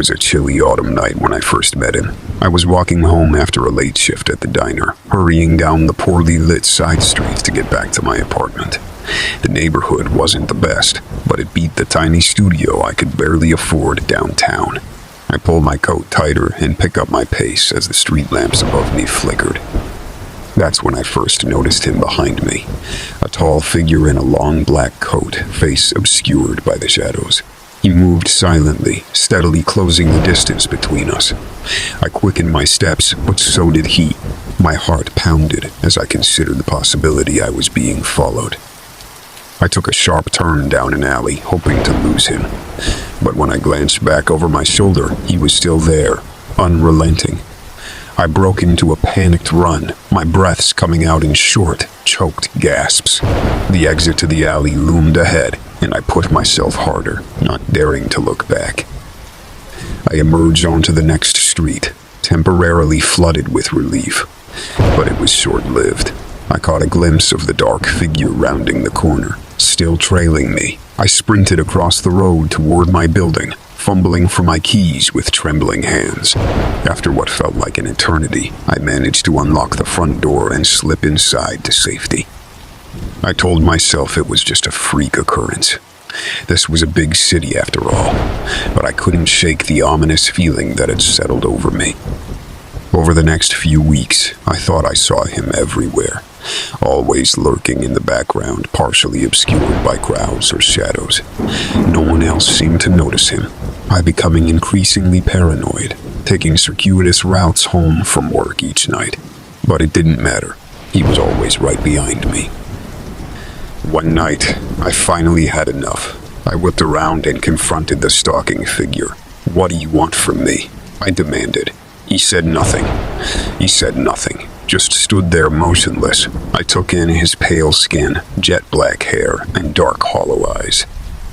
was a chilly autumn night when I first met him. I was walking home after a late shift at the diner, hurrying down the poorly lit side streets to get back to my apartment. The neighborhood wasn't the best, but it beat the tiny studio I could barely afford downtown. I pull my coat tighter and pick up my pace as the street lamps above me flickered. That's when I first noticed him behind me, a tall figure in a long black coat, face obscured by the shadows. He moved silently, steadily closing the distance between us. I quickened my steps, but so did he. My heart pounded as I considered the possibility I was being followed. I took a sharp turn down an alley, hoping to lose him. But when I glanced back over my shoulder, he was still there, unrelenting. I broke into a panicked run, my breaths coming out in short, choked gasps. The exit to the alley loomed ahead, and I put myself harder, not daring to look back. I emerged onto the next street, temporarily flooded with relief. But it was short-lived. I caught a glimpse of the dark figure rounding the corner, still trailing me. I sprinted across the road toward my building, fumbling for my keys with trembling hands. After what felt like an eternity, I managed to unlock the front door and slip inside to safety. I told myself it was just a freak occurrence. This was a big city after all, but I couldn't shake the ominous feeling that had settled over me. Over the next few weeks, I thought I saw him everywhere, always lurking in the background, partially obscured by crowds or shadows. No one else seemed to notice him. I becoming increasingly paranoid, taking circuitous routes home from work each night. But it didn't matter. He was always right behind me. One night, I finally had enough. I whipped around and confronted the stalking figure. "What do you want from me?" I demanded. He said nothing. Just stood there motionless. I took in his pale skin, jet black hair, and dark hollow eyes.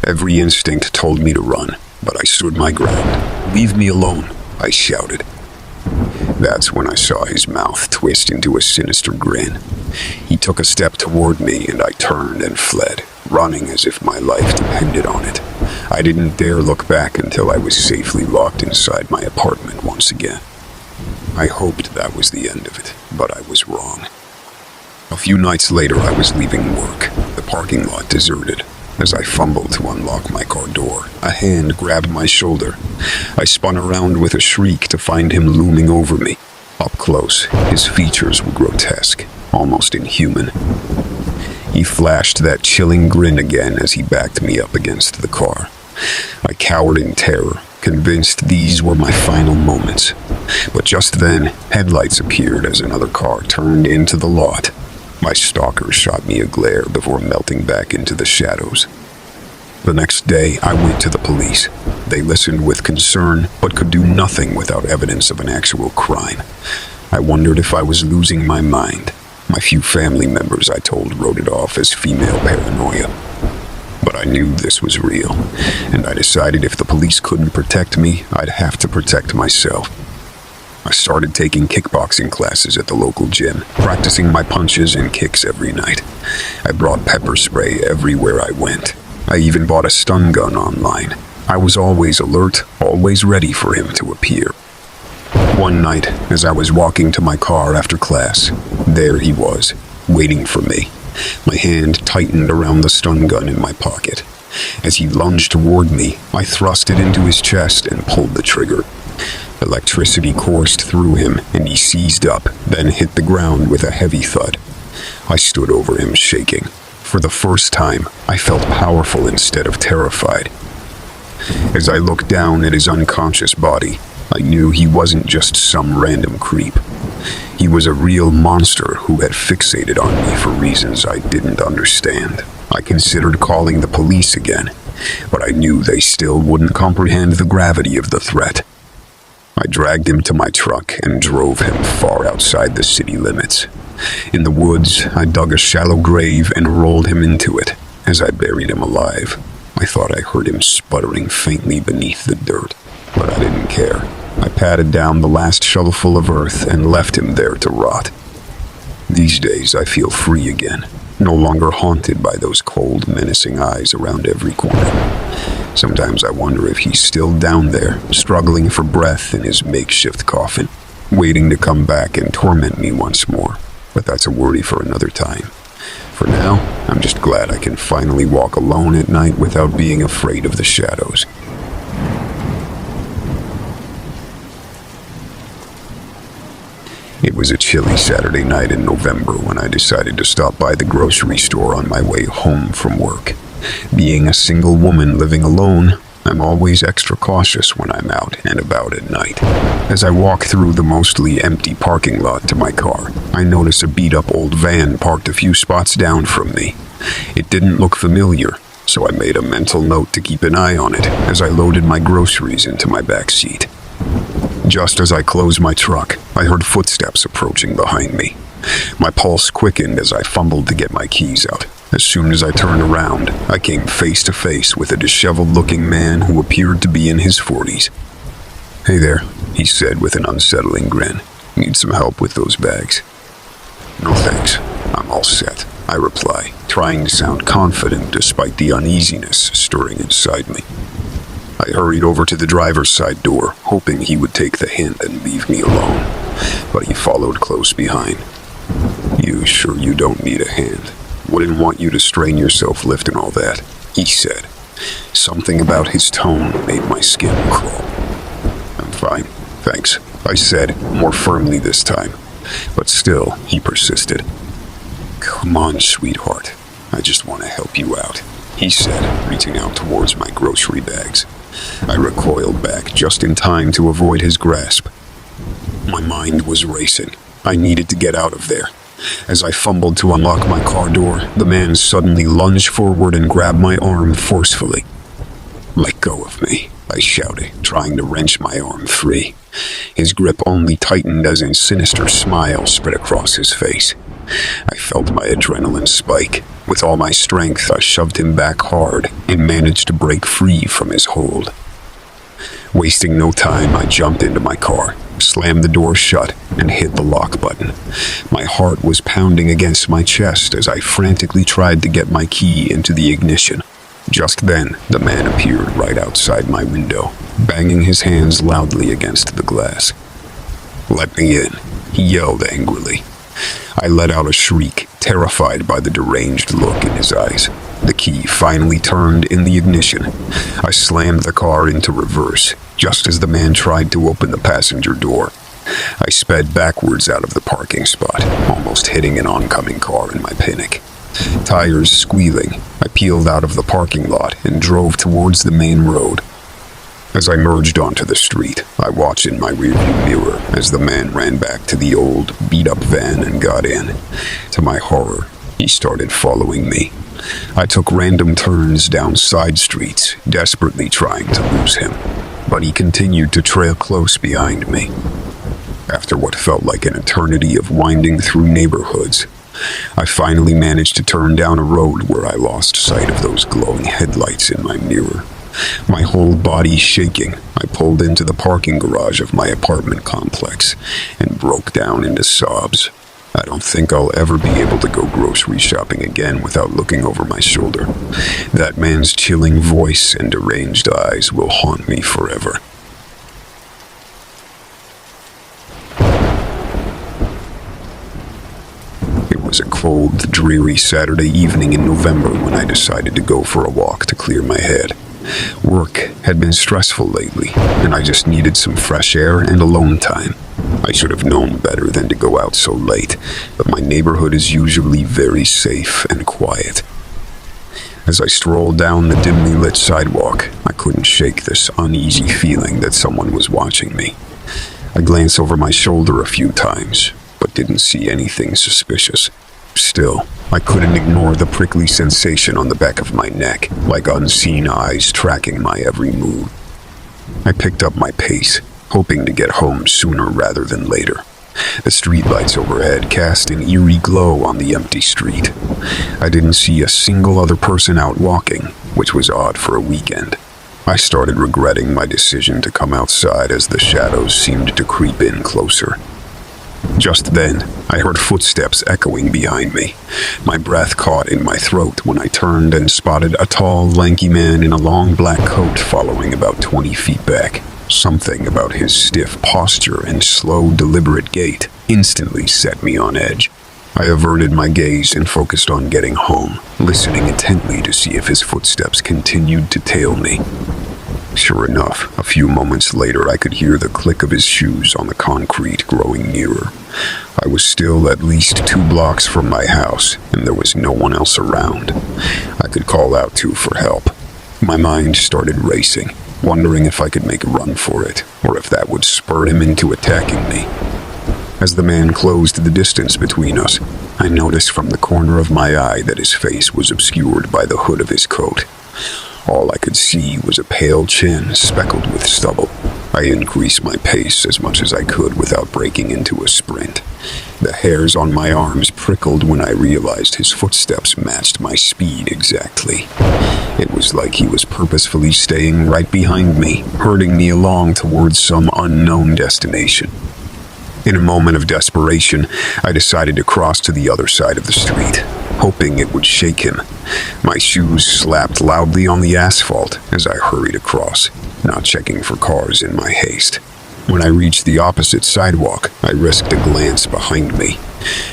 Every instinct told me to run, but I stood my ground. "Leave me alone," I shouted. That's when I saw his mouth twist into a sinister grin. He took a step toward me and I turned and fled, running as if my life depended on it. I didn't dare look back until I was safely locked inside my apartment once again. I hoped that was the end of it, but I was wrong. A few nights later, I was leaving work, the parking lot deserted. As I fumbled to unlock my car door, a hand grabbed my shoulder. I spun around with a shriek to find him looming over me. Up close, his features were grotesque, almost inhuman. He flashed that chilling grin again as he backed me up against the car. I cowered in terror, convinced these were my final moments. But just then, headlights appeared as another car turned into the lot. My stalker shot me a glare before melting back into the shadows. The next day, I went to the police. They listened with concern, but could do nothing without evidence of an actual crime. I wondered if I was losing my mind. My few family members, I told, wrote it off as female paranoia. But I knew this was real, and I decided if the police couldn't protect me, I'd have to protect myself. I started taking kickboxing classes at the local gym, practicing my punches and kicks every night. I brought pepper spray everywhere I went. I even bought a stun gun online. I was always alert, always ready for him to appear. One night, as I was walking to my car after class, there he was, waiting for me. My hand tightened around the stun gun in my pocket. As he lunged toward me, I thrust it into his chest and pulled the trigger. Electricity coursed through him, and he seized up, then hit the ground with a heavy thud. I stood over him, shaking. For the first time, I felt powerful instead of terrified. As I looked down at his unconscious body, I knew he wasn't just some random creep. He was a real monster who had fixated on me for reasons I didn't understand. I considered calling the police again, but I knew they still wouldn't comprehend the gravity of the threat. I dragged him to my truck and drove him far outside the city limits. In the woods, I dug a shallow grave and rolled him into it. As I buried him alive, I thought I heard him sputtering faintly beneath the dirt, but I didn't care. I patted down the last shovelful of earth and left him there to rot. These days I feel free again, no longer haunted by those cold, menacing eyes around every corner. Sometimes I wonder if he's still down there, struggling for breath in his makeshift coffin, waiting to come back and torment me once more. But that's a worry for another time. For now, I'm just glad I can finally walk alone at night without being afraid of the shadows. It was a chilly Saturday night in November when I decided to stop by the grocery store on my way home from work. Being a single woman living alone, I'm always extra cautious when I'm out and about at night. As I walk through the mostly empty parking lot to my car, I notice a beat-up old van parked a few spots down from me. It didn't look familiar, so I made a mental note to keep an eye on it as I loaded my groceries into my back seat. Just as I closed my truck, I heard footsteps approaching behind me. My pulse quickened as I fumbled to get my keys out. As soon as I turned around, I came face to face with a disheveled-looking man who appeared to be in his 40s. "Hey there," he said with an unsettling grin. "Need some help with those bags?" "No thanks, I'm all set," I reply, trying to sound confident despite the uneasiness stirring inside me. I hurried over to the driver's side door, hoping he would take the hint and leave me alone, but he followed close behind. "You sure you don't need a hand? Wouldn't want you to strain yourself lifting all that," he said. Something about his tone made my skin crawl. "I'm fine, thanks," I said, more firmly this time, but still he persisted. "Come on, sweetheart, I just want to help you out," he said, reaching out towards my grocery bags. I recoiled back just in time to avoid his grasp. My mind was racing. I needed to get out of there. As I fumbled to unlock my car door, the man suddenly lunged forward and grabbed my arm forcefully. "Let go of me," I shouted, trying to wrench my arm free. His grip only tightened as a sinister smile spread across his face. I felt my adrenaline spike. With all my strength, I shoved him back hard and managed to break free from his hold. Wasting no time, I jumped into my car, slammed the door shut, and hit the lock button. My heart was pounding against my chest as I frantically tried to get my key into the ignition. Just then, the man appeared right outside my window, banging his hands loudly against the glass. "Let me in," he yelled angrily. I let out a shriek, terrified by the deranged look in his eyes. The key finally turned in the ignition. I slammed the car into reverse, just as the man tried to open the passenger door. I sped backwards out of the parking spot, almost hitting an oncoming car in my panic. Tires squealing, I peeled out of the parking lot and drove towards the main road. As I merged onto the street, I watched in my rearview mirror as the man ran back to the old, beat-up van and got in. To my horror, he started following me. I took random turns down side streets, desperately trying to lose him, but he continued to trail close behind me. After what felt like an eternity of winding through neighborhoods, I finally managed to turn down a road where I lost sight of those glowing headlights in my mirror. My whole body shaking, I pulled into the parking garage of my apartment complex and broke down into sobs. I don't think I'll ever be able to go grocery shopping again without looking over my shoulder. That man's chilling voice and deranged eyes will haunt me forever. It was a cold, dreary Saturday evening in November when I decided to go for a walk to clear my head. Work had been stressful lately, and I just needed some fresh air and alone time. I should have known better than to go out so late, but my neighborhood is usually very safe and quiet. As I strolled down the dimly lit sidewalk, I couldn't shake this uneasy feeling that someone was watching me. I glanced over my shoulder a few times, but didn't see anything suspicious. Still, I couldn't ignore the prickly sensation on the back of my neck, like unseen eyes tracking my every move. I picked up my pace, hoping to get home sooner rather than later. The streetlights overhead cast an eerie glow on the empty street. I didn't see a single other person out walking, which was odd for a weekend. I started regretting my decision to come outside as the shadows seemed to creep in closer. Just then, I heard footsteps echoing behind me. My breath caught in my throat when I turned and spotted a tall, lanky man in a long black coat following about 20 feet back. Something about his stiff posture and slow, deliberate gait instantly set me on edge. I averted my gaze and focused on getting home, listening intently to see if his footsteps continued to tail me. Sure enough, a few moments later I could hear the click of his shoes on the concrete growing nearer. I was still at least 2 blocks from my house, and there was no one else around I could call out to for help. My mind started racing, wondering if I could make a run for it, or if that would spur him into attacking me. As the man closed the distance between us, I noticed from the corner of my eye that his face was obscured by the hood of his coat. All I could see was a pale chin speckled with stubble. I increased my pace as much as I could without breaking into a sprint. The hairs on my arms prickled when I realized his footsteps matched my speed exactly. It was like he was purposefully staying right behind me, herding me along towards some unknown destination. In a moment of desperation, I decided to cross to the other side of the street, hoping it would shake him. My shoes slapped loudly on the asphalt as I hurried across, not checking for cars in my haste. When I reached the opposite sidewalk, I risked a glance behind me.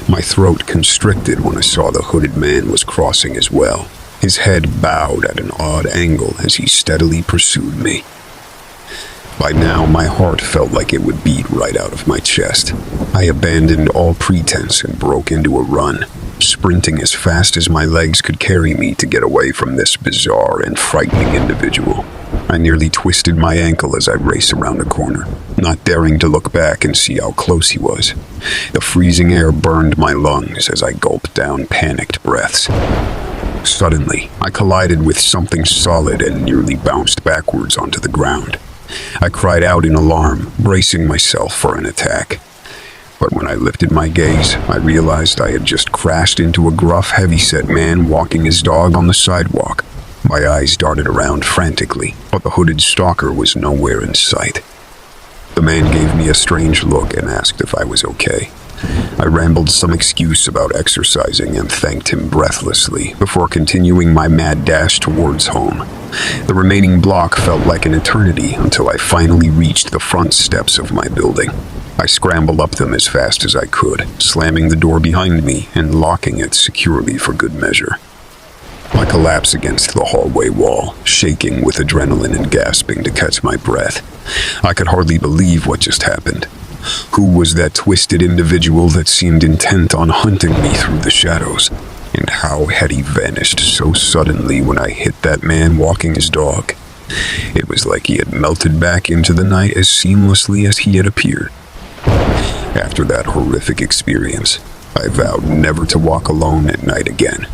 My throat constricted when I saw the hooded man was crossing as well. His head bowed at an odd angle as he steadily pursued me. By now, my heart felt like it would beat right out of my chest. I abandoned all pretense and broke into a run, sprinting as fast as my legs could carry me to get away from this bizarre and frightening individual. I nearly twisted my ankle as I raced around a corner, not daring to look back and see how close he was. The freezing air burned my lungs as I gulped down panicked breaths. Suddenly, I collided with something solid and nearly bounced backwards onto the ground. I cried out in alarm, bracing myself for an attack. But when I lifted my gaze, I realized I had just crashed into a gruff, heavy-set man walking his dog on the sidewalk. My eyes darted around frantically, but the hooded stalker was nowhere in sight. The man gave me a strange look and asked if I was okay. I rambled some excuse about exercising and thanked him breathlessly before continuing my mad dash towards home. The remaining block felt like an eternity until I finally reached the front steps of my building. I scrambled up them as fast as I could, slamming the door behind me and locking it securely for good measure. I collapsed against the hallway wall, shaking with adrenaline and gasping to catch my breath. I could hardly believe what just happened. Who was that twisted individual that seemed intent on hunting me through the shadows? And how had he vanished so suddenly when I hit that man walking his dog? It was like he had melted back into the night as seamlessly as he had appeared. After that horrific experience, I vowed never to walk alone at night again.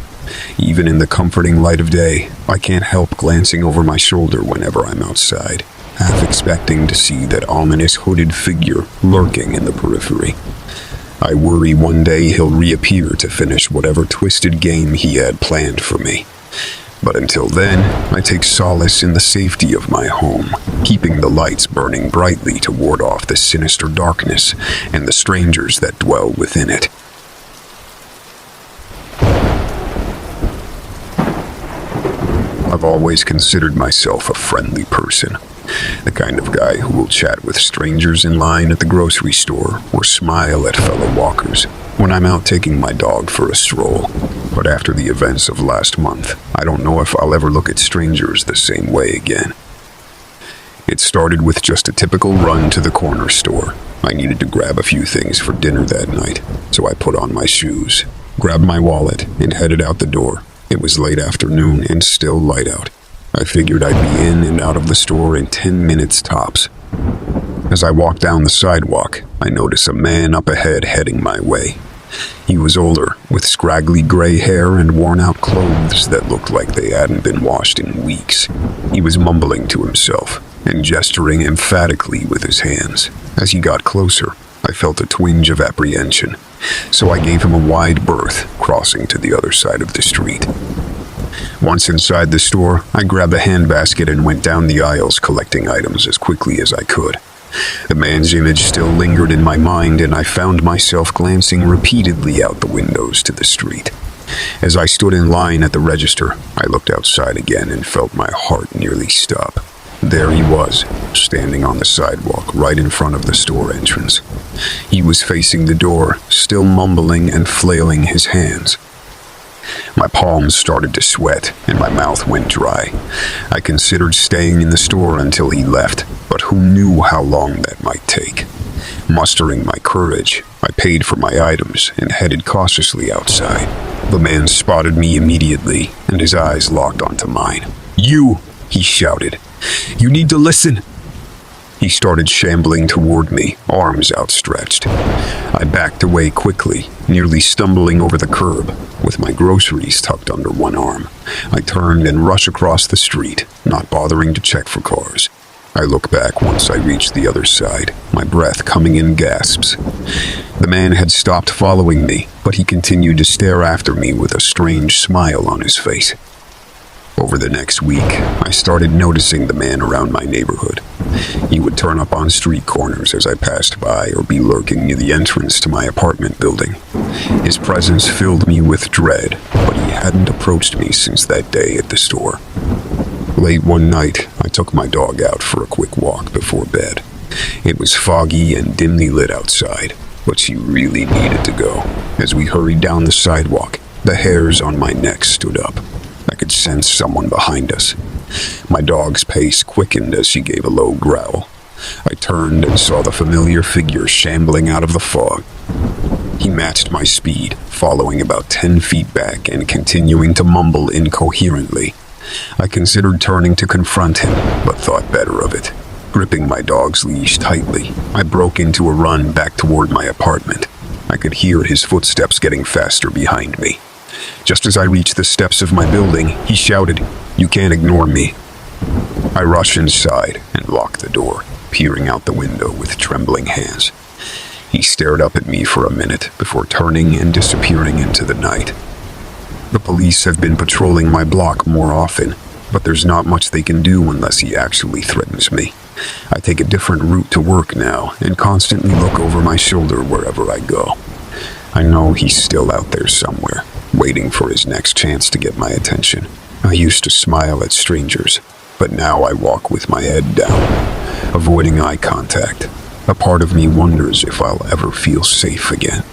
Even in the comforting light of day, I can't help glancing over my shoulder whenever I'm outside, half expecting to see that ominous hooded figure lurking in the periphery. I worry one day he'll reappear to finish whatever twisted game he had planned for me. But until then, I take solace in the safety of my home, keeping the lights burning brightly to ward off the sinister darkness and the strangers that dwell within it. I've always considered myself a friendly person, the kind of guy who will chat with strangers in line at the grocery store or smile at fellow walkers when I'm out taking my dog for a stroll. But after the events of last month, I don't know if I'll ever look at strangers the same way again. It started with just a typical run to the corner store. I needed to grab a few things for dinner that night, so I put on my shoes, grabbed my wallet, and headed out the door. It was late afternoon and still light out. I figured I'd be in and out of the store in 10 minutes tops. As I walked down the sidewalk, I noticed a man up ahead heading my way. He was older, with scraggly gray hair and worn-out clothes that looked like they hadn't been washed in weeks. He was mumbling to himself and gesturing emphatically with his hands. As he got closer, I felt a twinge of apprehension, so I gave him a wide berth, crossing to the other side of the street. Once inside the store, I grabbed a handbasket and went down the aisles collecting items as quickly as I could. The man's image still lingered in my mind, and I found myself glancing repeatedly out the windows to the street. As I stood in line at the register, I looked outside again and felt my heart nearly stop. There he was, standing on the sidewalk right in front of the store entrance. He was facing the door, still mumbling and flailing his hands. My palms started to sweat, and my mouth went dry. I considered staying in the store until he left, but who knew how long that might take? Mustering my courage, I paid for my items and headed cautiously outside. The man spotted me immediately, and his eyes locked onto mine. "You!" he shouted. "You need to listen!" He started shambling toward me, arms outstretched. I backed away quickly, nearly stumbling over the curb, with my groceries tucked under one arm. I turned and rushed across the street, not bothering to check for cars. I looked back once I reached the other side, my breath coming in gasps. The man had stopped following me, but he continued to stare after me with a strange smile on his face. Over the next week, I started noticing the man around my neighborhood. He would turn up on street corners as I passed by or be lurking near the entrance to my apartment building. His presence filled me with dread, but he hadn't approached me since that day at the store. Late one night, I took my dog out for a quick walk before bed. It was foggy and dimly lit outside, but she really needed to go. As we hurried down the sidewalk, the hairs on my neck stood up. I could sense someone behind us. My dog's pace quickened as she gave a low growl. I turned and saw the familiar figure shambling out of the fog. He matched my speed, following about 10 feet back and continuing to mumble incoherently. I considered turning to confront him, but thought better of it. Gripping my dog's leash tightly, I broke into a run back toward my apartment. I could hear his footsteps getting faster behind me. Just as I reached the steps of my building, he shouted, "You can't ignore me." I rushed inside and locked the door, peering out the window with trembling hands. He stared up at me for a minute before turning and disappearing into the night. The police have been patrolling my block more often, but there's not much they can do unless he actually threatens me. I take a different route to work now and constantly look over my shoulder wherever I go. I know he's still out there somewhere, waiting for his next chance to get my attention. I used to smile at strangers, but now I walk with my head down, avoiding eye contact. A part of me wonders if I'll ever feel safe again.